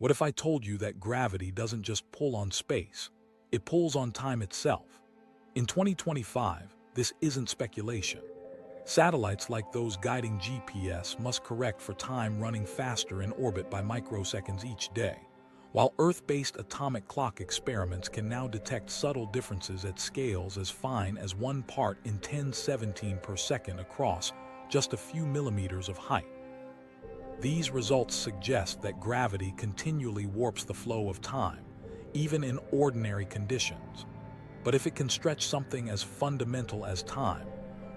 What if I told you that gravity doesn't just pull on space, it pulls on time itself? In 2025, this isn't speculation. Satellites like those guiding GPS must correct for time running faster in orbit by microseconds each day, while Earth-based atomic clock experiments can now detect subtle differences at scales as fine as 1 part in 1017 per second across just a few millimeters of height. These results suggest that gravity continually warps the flow of time, even in ordinary conditions. But if it can stretch something as fundamental as time,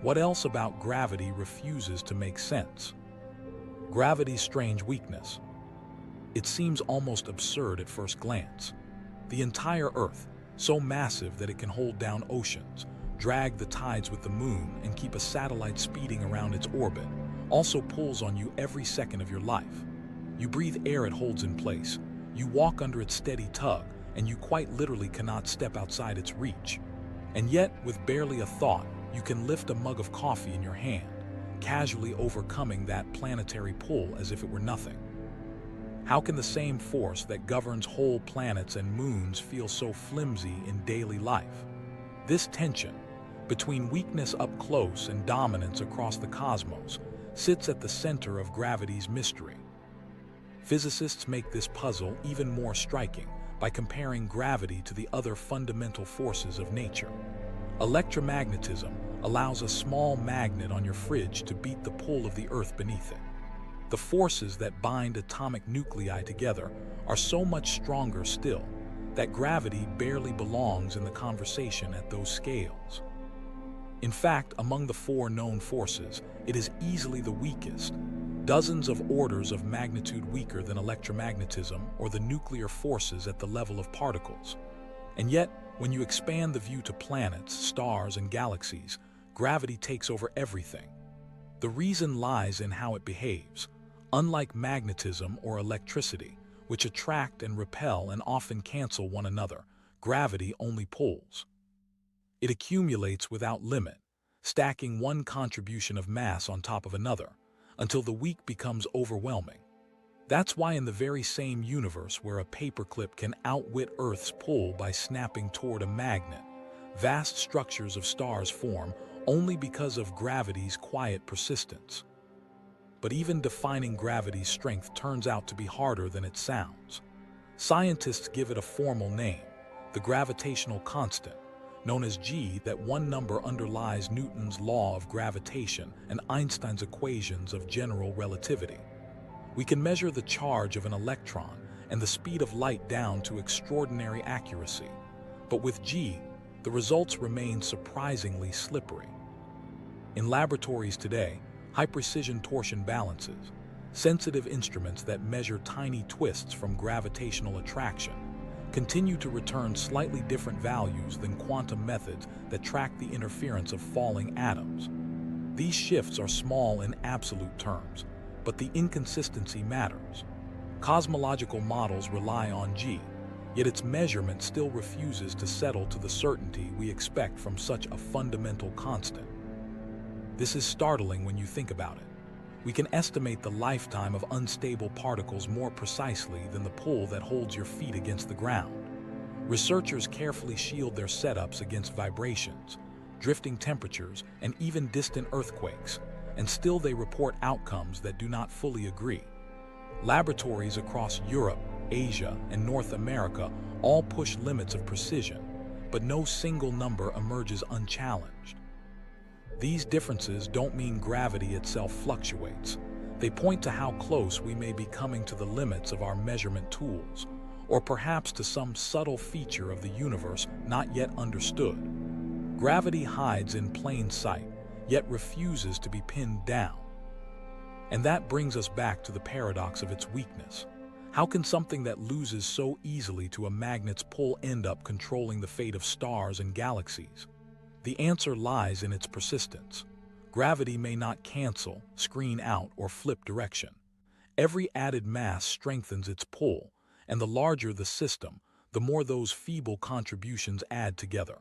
what else about gravity refuses to make sense? Gravity's strange weakness. It seems almost absurd at first glance. The entire Earth, so massive that it can hold down oceans, drag the tides with the moon, and keep a satellite speeding around its orbit, also pulls on you every second of your life. You breathe air it holds in place, you walk under its steady tug, and you quite literally cannot step outside its reach. And yet, with barely a thought, you can lift a mug of coffee in your hand, casually overcoming that planetary pull as if it were nothing. How can the same force that governs whole planets and moons feel so flimsy in daily life? This tension, between weakness up close and dominance across the cosmos, sits at the center of gravity's mystery. Physicists make this puzzle even more striking by comparing gravity to the other fundamental forces of nature. Electromagnetism allows a small magnet on your fridge to beat the pull of the Earth beneath it. The forces that bind atomic nuclei together are so much stronger still that gravity barely belongs in the conversation at those scales. In fact, among the 4 known forces, it is easily the weakest, dozens of orders of magnitude weaker than electromagnetism or the nuclear forces at the level of particles. And yet, when you expand the view to planets, stars, and galaxies, gravity takes over everything. The reason lies in how it behaves. Unlike magnetism or electricity, which attract and repel and often cancel one another, gravity only pulls. It accumulates without limit, stacking one contribution of mass on top of another, until the weak becomes overwhelming. That's why in the very same universe where a paperclip can outwit Earth's pull by snapping toward a magnet, vast structures of stars form only because of gravity's quiet persistence. But even defining gravity's strength turns out to be harder than it sounds. Scientists give it a formal name, the gravitational constant, known as G. That one number underlies Newton's law of gravitation and Einstein's equations of general relativity. We can measure the charge of an electron and the speed of light down to extraordinary accuracy. But with G, the results remain surprisingly slippery. In laboratories today, high-precision torsion balances, sensitive instruments that measure tiny twists from gravitational attraction, continue to return slightly different values than quantum methods that track the interference of falling atoms. These shifts are small in absolute terms, but the inconsistency matters. Cosmological models rely on G, yet its measurement still refuses to settle to the certainty we expect from such a fundamental constant. This is startling when you think about it. We can estimate the lifetime of unstable particles more precisely than the pull that holds your feet against the ground. Researchers carefully shield their setups against vibrations, drifting temperatures, and even distant earthquakes, and still they report outcomes that do not fully agree. Laboratories across Europe, Asia, and North America all push limits of precision, but no single number emerges unchallenged. These differences don't mean gravity itself fluctuates. They point to how close we may be coming to the limits of our measurement tools, or perhaps to some subtle feature of the universe not yet understood. Gravity hides in plain sight, yet refuses to be pinned down. And that brings us back to the paradox of its weakness. How can something that loses so easily to a magnet's pull end up controlling the fate of stars and galaxies? The answer lies in its persistence. Gravity may not cancel, screen out, or flip direction. Every added mass strengthens its pull, and the larger the system, the more those feeble contributions add together.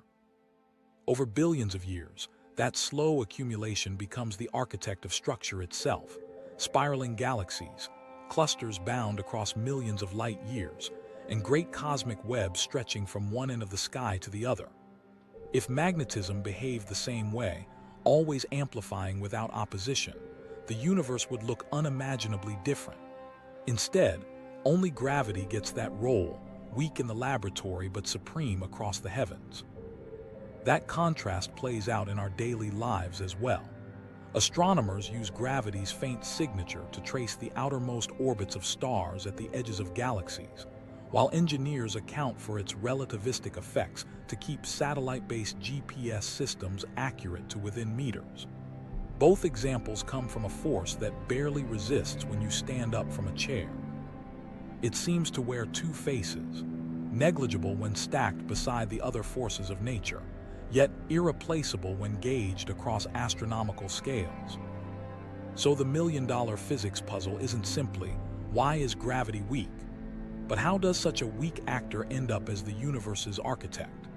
Over billions of years, that slow accumulation becomes the architect of structure itself, spiraling galaxies, clusters bound across millions of light years, and great cosmic webs stretching from one end of the sky to the other. If magnetism behaved the same way, always amplifying without opposition, the universe would look unimaginably different. Instead, only gravity gets that role, weak in the laboratory but supreme across the heavens. That contrast plays out in our daily lives as well. Astronomers use gravity's faint signature to trace the outermost orbits of stars at the edges of galaxies, while engineers account for its relativistic effects to keep satellite-based GPS systems accurate to within meters. Both examples come from a force that barely resists when you stand up from a chair. It seems to wear two faces, negligible when stacked beside the other forces of nature, yet irreplaceable when gauged across astronomical scales. So the million-dollar physics puzzle isn't simply, why is gravity weak? But how does such a weak actor end up as the universe's architect?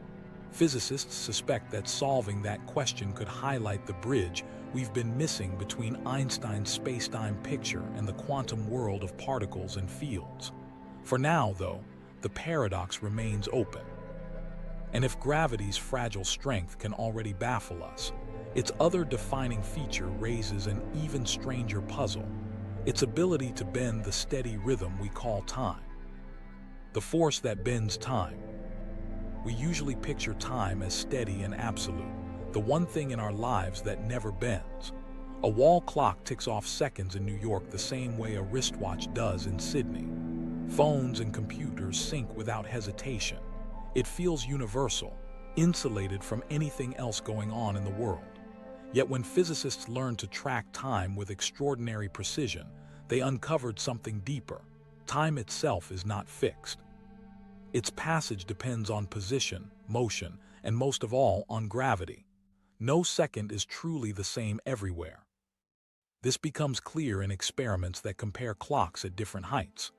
Physicists suspect that solving that question could highlight the bridge we've been missing between Einstein's spacetime picture and the quantum world of particles and fields. For now, though, the paradox remains open. And if gravity's fragile strength can already baffle us, its other defining feature raises an even stranger puzzle: its ability to bend the steady rhythm we call time. The force that bends time. We usually picture time as steady and absolute, the one thing in our lives that never bends. A wall clock ticks off seconds in New York the same way a wristwatch does in Sydney. Phones and computers sync without hesitation. It feels universal, insulated from anything else going on in the world. Yet when physicists learned to track time with extraordinary precision, they uncovered something deeper. Time itself is not fixed. Its passage depends on position, motion, and most of all, on gravity. No second is truly the same everywhere. This becomes clear in experiments that compare clocks at different heights.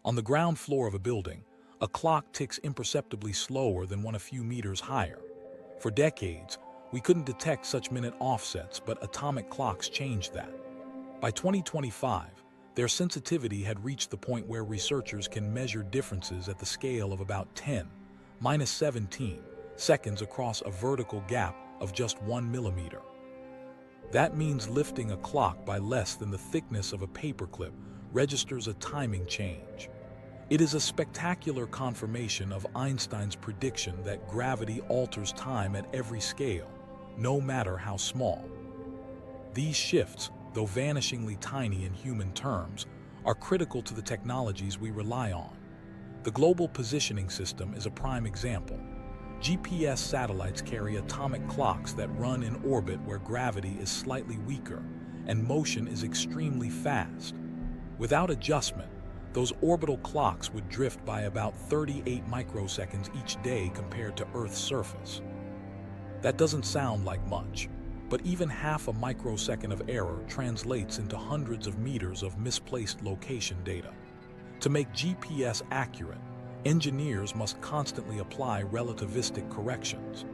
On the ground floor of a building, a clock ticks imperceptibly slower than one a few meters higher. For decades, we couldn't detect such minute offsets, but atomic clocks changed that. By 2025, their sensitivity had reached the point where researchers can measure differences at the scale of about 10⁻17 seconds across a vertical gap of just 1 millimeter. That means lifting a clock by less than the thickness of a paperclip registers a timing change. It is a spectacular confirmation of Einstein's prediction that gravity alters time at every scale, no matter how small. These shifts, though vanishingly tiny in human terms, are critical to the technologies we rely on. The Global Positioning System is a prime example. GPS satellites carry atomic clocks that run in orbit where gravity is slightly weaker and motion is extremely fast. Without adjustment, those orbital clocks would drift by about 38 microseconds each day compared to Earth's surface. That doesn't sound like much, but even half a microsecond of error translates into hundreds of meters of misplaced location data. To make GPS accurate, engineers must constantly apply relativistic corrections.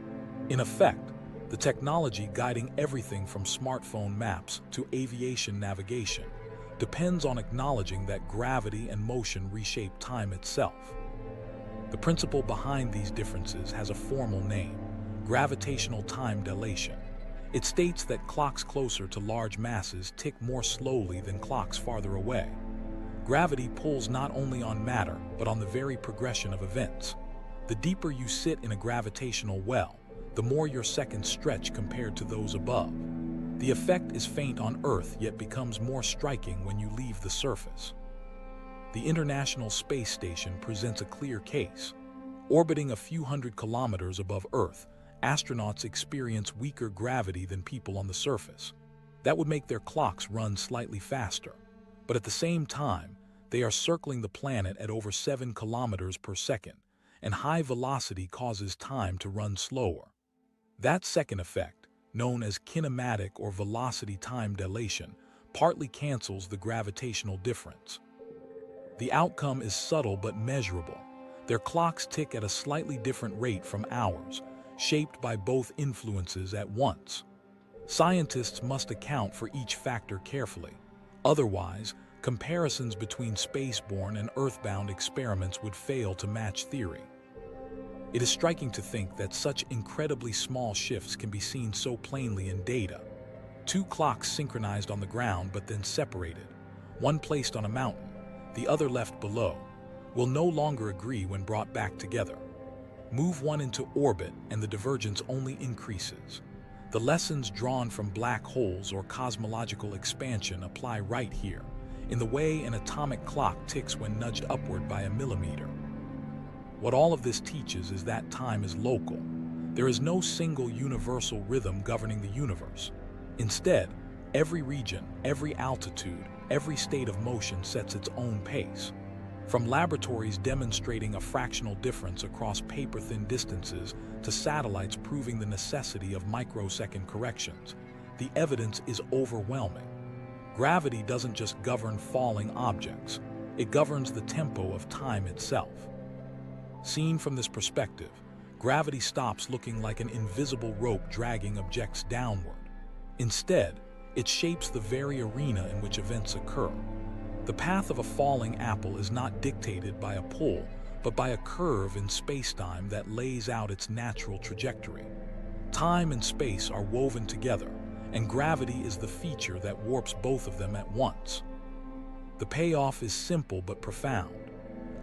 In effect, the technology guiding everything from smartphone maps to aviation navigation depends on acknowledging that gravity and motion reshape time itself. The principle behind these differences has a formal name: gravitational time dilation. It states that clocks closer to large masses tick more slowly than clocks farther away. Gravity pulls not only on matter, but on the very progression of events. The deeper you sit in a gravitational well, the more your seconds stretch compared to those above. The effect is faint on Earth, yet becomes more striking when you leave the surface. The International Space Station presents a clear case. Orbiting a few hundred kilometers above Earth, astronauts experience weaker gravity than people on the surface. That would make their clocks run slightly faster. But at the same time, they are circling the planet at over 7 kilometers per second, and high velocity causes time to run slower. That second effect, known as kinematic or velocity time dilation, partly cancels the gravitational difference. The outcome is subtle but measurable. Their clocks tick at a slightly different rate from ours, shaped by both influences at once. Scientists must account for each factor carefully. Otherwise, comparisons between spaceborne and earthbound experiments would fail to match theory. It is striking to think that such incredibly small shifts can be seen so plainly in data. Two clocks synchronized on the ground but then separated, one placed on a mountain, the other left below, will no longer agree when brought back together. Move one into orbit and the divergence only increases. The lessons drawn from black holes or cosmological expansion apply right here, in the way an atomic clock ticks when nudged upward by a millimeter. What all of this teaches is that time is local. There is no single universal rhythm governing the universe. Instead, every region, every altitude, every state of motion sets its own pace. From laboratories demonstrating a fractional difference across paper-thin distances to satellites proving the necessity of microsecond corrections, the evidence is overwhelming. Gravity doesn't just govern falling objects, it governs the tempo of time itself. Seen from this perspective, gravity stops looking like an invisible rope dragging objects downward. Instead, it shapes the very arena in which events occur. The path of a falling apple is not dictated by a pull, but by a curve in spacetime that lays out its natural trajectory. Time and space are woven together, and gravity is the feature that warps both of them at once. The payoff is simple but profound.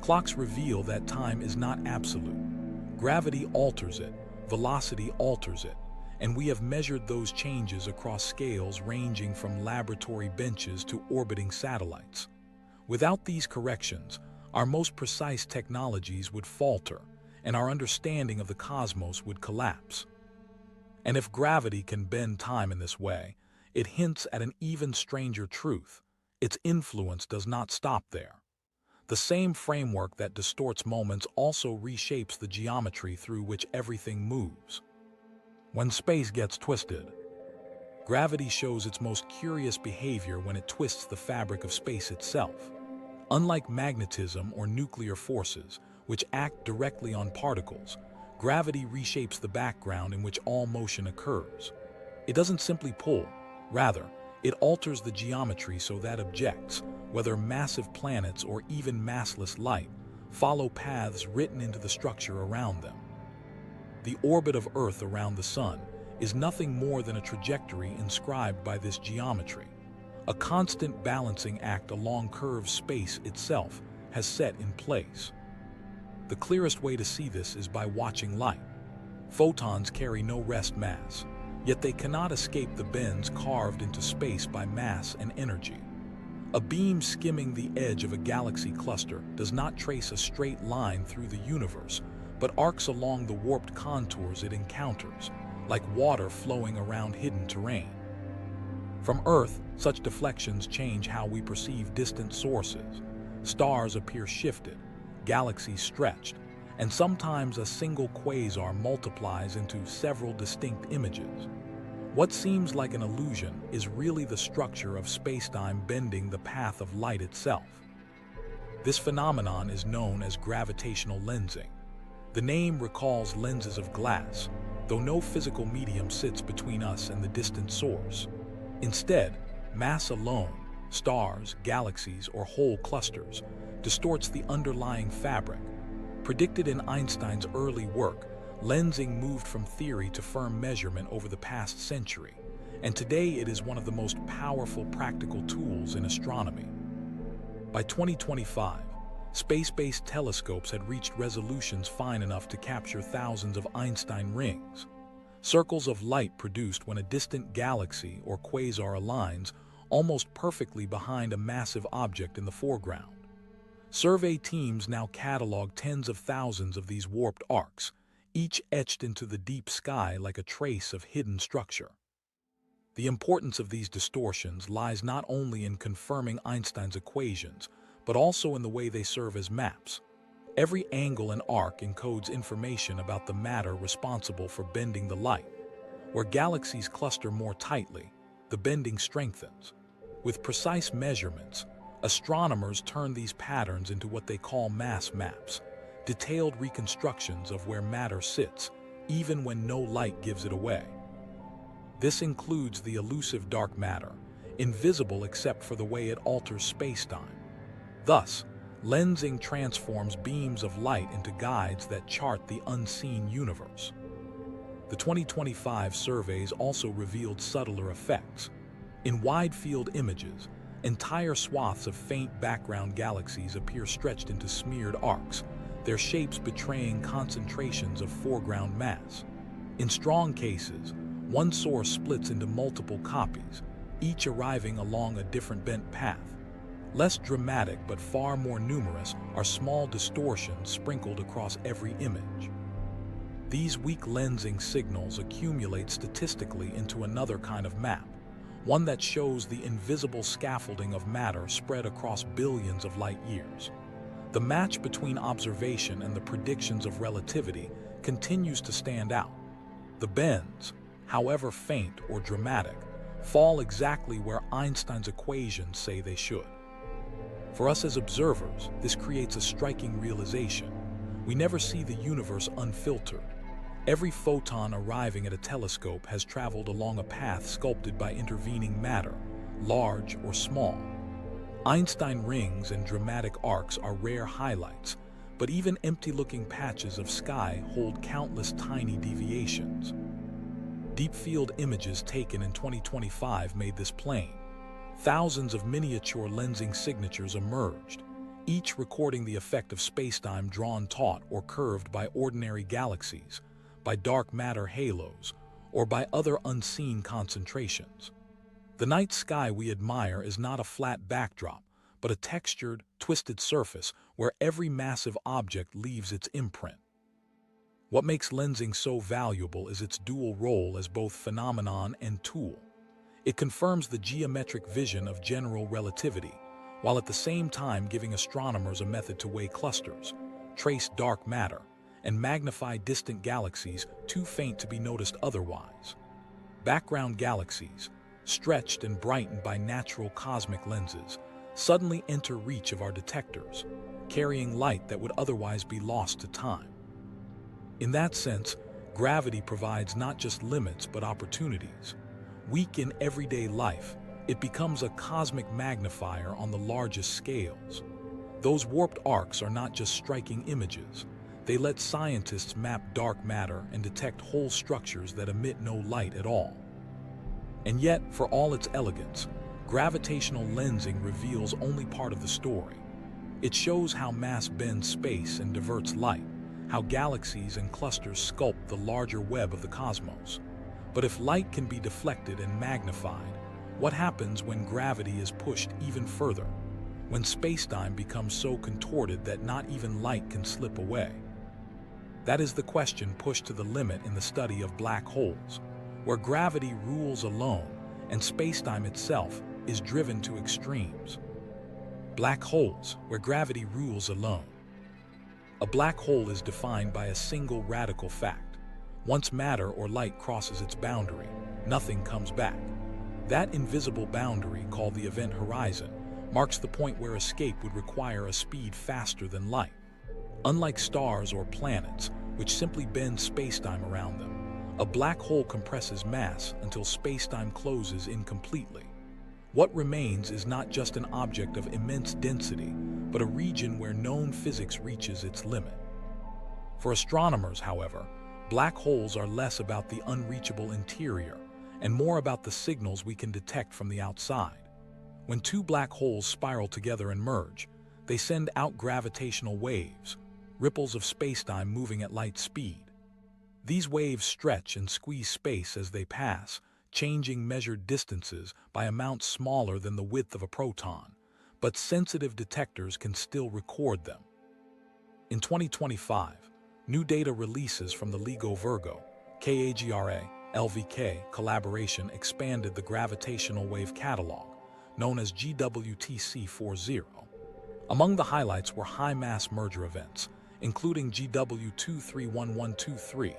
Clocks reveal that time is not absolute. Gravity alters it, velocity alters it, and we have measured those changes across scales ranging from laboratory benches to orbiting satellites. Without these corrections, our most precise technologies would falter, and our understanding of the cosmos would collapse. And if gravity can bend time in this way, it hints at an even stranger truth. Its influence does not stop there. The same framework that distorts moments also reshapes the geometry through which everything moves. When space gets twisted, gravity shows its most curious behavior when it twists the fabric of space itself. Unlike magnetism or nuclear forces, which act directly on particles, gravity reshapes the background in which all motion occurs. It doesn't simply pull, rather, it alters the geometry so that objects, whether massive planets or even massless light, follow paths written into the structure around them. The orbit of Earth around the Sun is nothing more than a trajectory inscribed by this geometry. A constant balancing act along curved space itself has set in place. The clearest way to see this is by watching light. Photons carry no rest mass, yet they cannot escape the bends carved into space by mass and energy. A beam skimming the edge of a galaxy cluster does not trace a straight line through the universe, but arcs along the warped contours it encounters, like water flowing around hidden terrain. From Earth, such deflections change how we perceive distant sources. Stars appear shifted, galaxies stretched, and sometimes a single quasar multiplies into several distinct images. What seems like an illusion is really the structure of spacetime bending the path of light itself. This phenomenon is known as gravitational lensing. The name recalls lenses of glass, though no physical medium sits between us and the distant source. Instead, mass alone, stars, galaxies, or whole clusters, distorts the underlying fabric. Predicted in Einstein's early work, lensing moved from theory to firm measurement over the past century, and today it is one of the most powerful practical tools in astronomy. By 2025, space-based telescopes had reached resolutions fine enough to capture thousands of Einstein rings, circles of light produced when a distant galaxy or quasar aligns almost perfectly behind a massive object in the foreground. Survey teams now catalog tens of thousands of these warped arcs, each etched into the deep sky like a trace of hidden structure. The importance of these distortions lies not only in confirming Einstein's equations, but also in the way they serve as maps. Every angle and arc encodes information about the matter responsible for bending the light. Where galaxies cluster more tightly, the bending strengthens. With precise measurements, astronomers turn these patterns into what they call mass maps, detailed reconstructions of where matter sits, even when no light gives it away. This includes the elusive dark matter, invisible except for the way it alters spacetime. Thus, lensing transforms beams of light into guides that chart the unseen universe. The 2025 surveys also revealed subtler effects. In wide-field images, entire swaths of faint background galaxies appear stretched into smeared arcs, their shapes betraying concentrations of foreground mass. In strong cases, one source splits into multiple copies, each arriving along a different bent path. Less dramatic but far more numerous are small distortions sprinkled across every image. These weak lensing signals accumulate statistically into another kind of map, one that shows the invisible scaffolding of matter spread across billions of light years. The match between observation and the predictions of relativity continues to stand out. The bends, however faint or dramatic, fall exactly where Einstein's equations say they should. For us as observers, this creates a striking realization. We never see the universe unfiltered. Every photon arriving at a telescope has traveled along a path sculpted by intervening matter, large or small. Einstein rings and dramatic arcs are rare highlights, but even empty-looking patches of sky hold countless tiny deviations. Deep-field images taken in 2025 made this plain. Thousands of miniature lensing signatures emerged, each recording the effect of spacetime drawn taut or curved by ordinary galaxies, by dark matter halos, or by other unseen concentrations. The night sky we admire is not a flat backdrop, but a textured, twisted surface where every massive object leaves its imprint. What makes lensing so valuable is its dual role as both phenomenon and tool. It confirms the geometric vision of general relativity, while at the same time giving astronomers a method to weigh clusters, trace dark matter, and magnify distant galaxies too faint to be noticed otherwise. Background galaxies, stretched and brightened by natural cosmic lenses, suddenly enter reach of our detectors, carrying light that would otherwise be lost to time. In that sense, gravity provides not just limits but opportunities. Weak in everyday life, it becomes a cosmic magnifier on the largest scales. Those warped arcs are not just striking images. They let scientists map dark matter and detect whole structures that emit no light at all. And yet, for all its elegance, gravitational lensing reveals only part of the story. It shows how mass bends space and diverts light, how galaxies and clusters sculpt the larger web of the cosmos. But if light can be deflected and magnified, what happens when gravity is pushed even further? When spacetime becomes so contorted that not even light can slip away? That is the question pushed to the limit in the study of black holes, where gravity rules alone and spacetime itself is driven to extremes. Black holes, where gravity rules alone. A black hole is defined by a single radical fact. Once matter or light crosses its boundary, nothing comes back. That invisible boundary, called the event horizon, marks the point where escape would require a speed faster than light. Unlike stars or planets, which simply bend spacetime around them, a black hole compresses mass until spacetime closes incompletely. What remains is not just an object of immense density, but a region where known physics reaches its limit. For astronomers, however, black holes are less about the unreachable interior and more about the signals we can detect from the outside. When two black holes spiral together and merge, they send out gravitational waves, ripples of spacetime moving at light speed. These waves stretch and squeeze space as they pass, changing measured distances by amounts smaller than the width of a proton, but sensitive detectors can still record them. In 2025, new data releases from the LIGO-Virgo, KAGRA, LVK collaboration expanded the gravitational wave catalog, known as GWTC40. Among the highlights were high-mass merger events, including GW231123,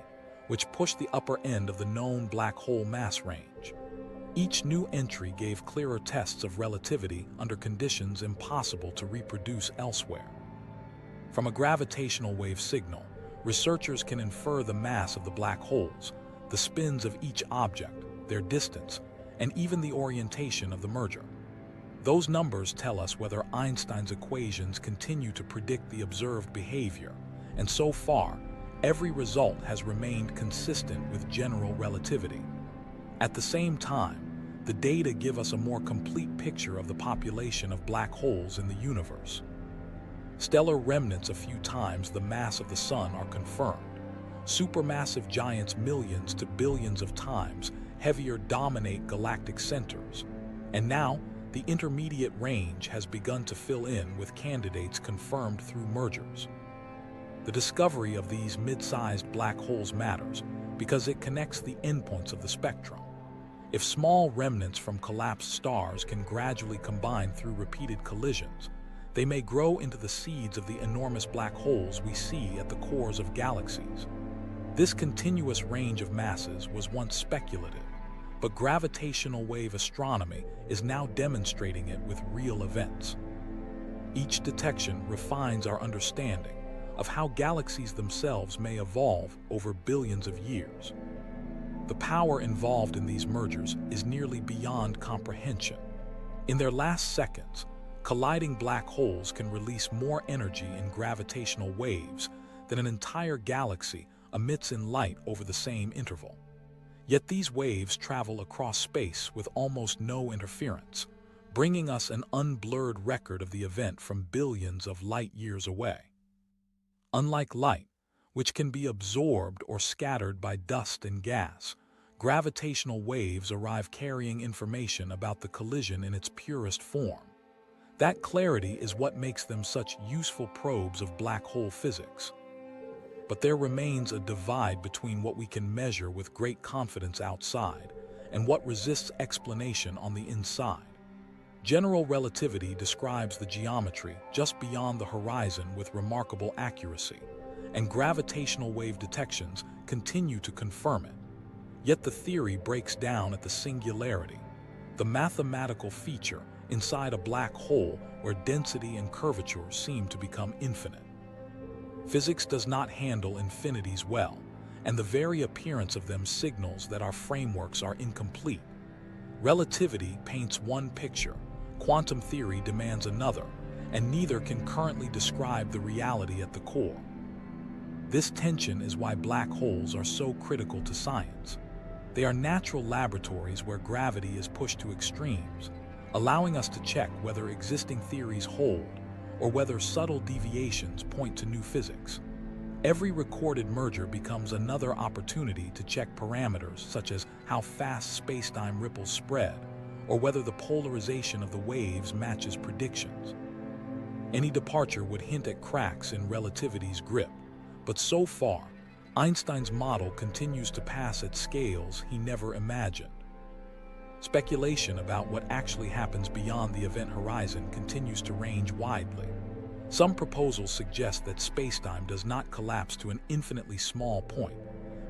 which pushed the upper end of the known black hole mass range. Each new entry gave clearer tests of relativity under conditions impossible to reproduce elsewhere. From a gravitational wave signal, researchers can infer the mass of the black holes, the spins of each object, their distance, and even the orientation of the merger. Those numbers tell us whether Einstein's equations continue to predict the observed behavior, and so far, every result has remained consistent with general relativity. At the same time, the data give us a more complete picture of the population of black holes in the universe. Stellar remnants a few times the mass of the Sun are confirmed. Supermassive giants millions to billions of times heavier dominate galactic centers. And now, the intermediate range has begun to fill in with candidates confirmed through mergers. The discovery of these mid-sized black holes matters because it connects the endpoints of the spectrum. If small remnants from collapsed stars can gradually combine through repeated collisions, they may grow into the seeds of the enormous black holes we see at the cores of galaxies. This continuous range of masses was once speculative, but gravitational wave astronomy is now demonstrating it with real events. Each detection refines our understanding of how galaxies themselves may evolve over billions of years. The power involved in these mergers is nearly beyond comprehension. In their last seconds, colliding black holes can release more energy in gravitational waves than an entire galaxy emits in light over the same interval. Yet these waves travel across space with almost no interference, bringing us an unblurred record of the event from billions of light-years away. Unlike light, which can be absorbed or scattered by dust and gas, gravitational waves arrive carrying information about the collision in its purest form. That clarity is what makes them such useful probes of black hole physics. But there remains a divide between what we can measure with great confidence outside and what resists explanation on the inside. General relativity describes the geometry just beyond the horizon with remarkable accuracy, and gravitational wave detections continue to confirm it. Yet the theory breaks down at the singularity, the mathematical feature inside a black hole where density and curvature seem to become infinite. Physics does not handle infinities well, and the very appearance of them signals that our frameworks are incomplete. Relativity paints one picture, quantum theory demands another, and neither can currently describe the reality at the core. This tension is why black holes are so critical to science. They are natural laboratories where gravity is pushed to extremes, allowing us to check whether existing theories hold or whether subtle deviations point to new physics. Every recorded merger becomes another opportunity to check parameters such as how fast spacetime ripples spread, or whether the polarization of the waves matches predictions. Any departure would hint at cracks in relativity's grip, but so far, Einstein's model continues to pass at scales he never imagined. Speculation about what actually happens beyond the event horizon continues to range widely. Some proposals suggest that spacetime does not collapse to an infinitely small point,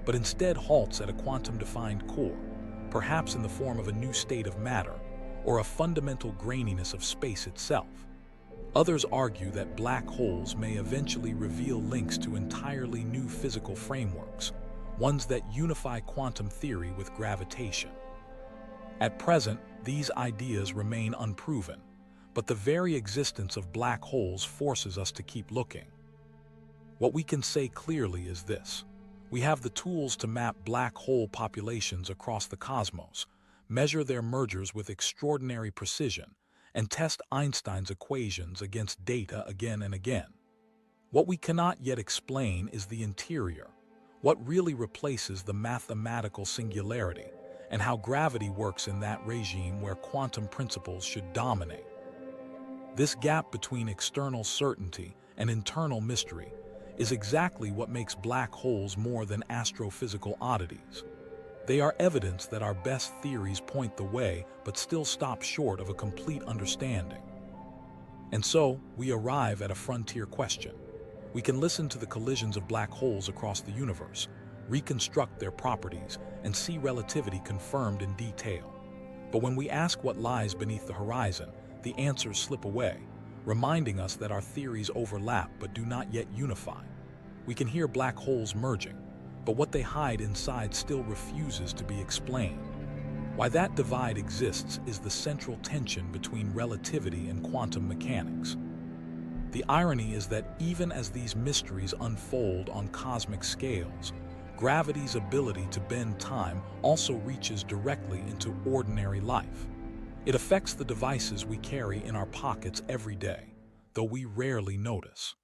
but instead halts at a quantum-defined core, perhaps in the form of a new state of matter or a fundamental graininess of space itself. Others argue that black holes may eventually reveal links to entirely new physical frameworks, ones that unify quantum theory with gravitation. At present, these ideas remain unproven, but the very existence of black holes forces us to keep looking. What we can say clearly is this: we have the tools to map black hole populations across the cosmos, measure their mergers with extraordinary precision, and test Einstein's equations against data again and again. What we cannot yet explain is the interior, what really replaces the mathematical singularity, and how gravity works in that regime where quantum principles should dominate. This gap between external certainty and internal mystery is exactly what makes black holes more than astrophysical oddities. They are evidence that our best theories point the way but still stop short of a complete understanding. And so, we arrive at a frontier question. We can listen to the collisions of black holes across the universe, reconstruct their properties, and see relativity confirmed in detail. But when we ask what lies beneath the horizon, the answers slip away, reminding us that our theories overlap but do not yet unify. We can hear black holes merging, but what they hide inside still refuses to be explained. Why that divide exists is the central tension between relativity and quantum mechanics. The irony is that even as these mysteries unfold on cosmic scales, gravity's ability to bend time also reaches directly into ordinary life. It affects the devices we carry in our pockets every day, though we rarely notice.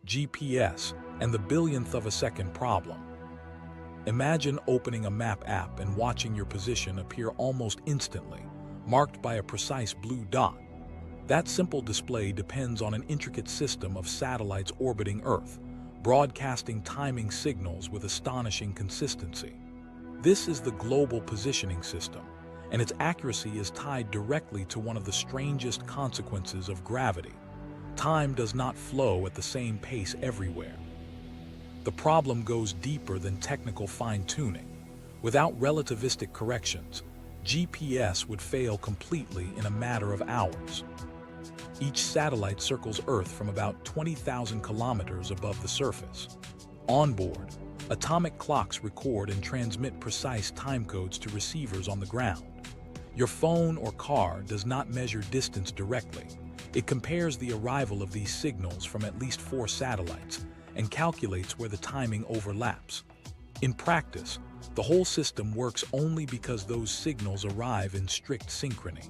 GPS and the billionth of a second problem. Imagine opening a map app and watching your position appear almost instantly, marked by a precise blue dot. That simple display depends on an intricate system of satellites orbiting Earth, broadcasting timing signals with astonishing consistency. This is the global positioning system, and its accuracy is tied directly to one of the strangest consequences of gravity. Time does not flow at the same pace everywhere. The problem goes deeper than technical fine-tuning. Without relativistic corrections, GPS would fail completely in a matter of hours. Each satellite circles Earth from about 20,000 kilometers above the surface. On board, atomic clocks record and transmit precise time codes to receivers on the ground. Your phone or car does not measure distance directly. It compares the arrival of these signals from at least 4 satellites and calculates where the timing overlaps. In practice, the whole system works only because those signals arrive in strict synchrony.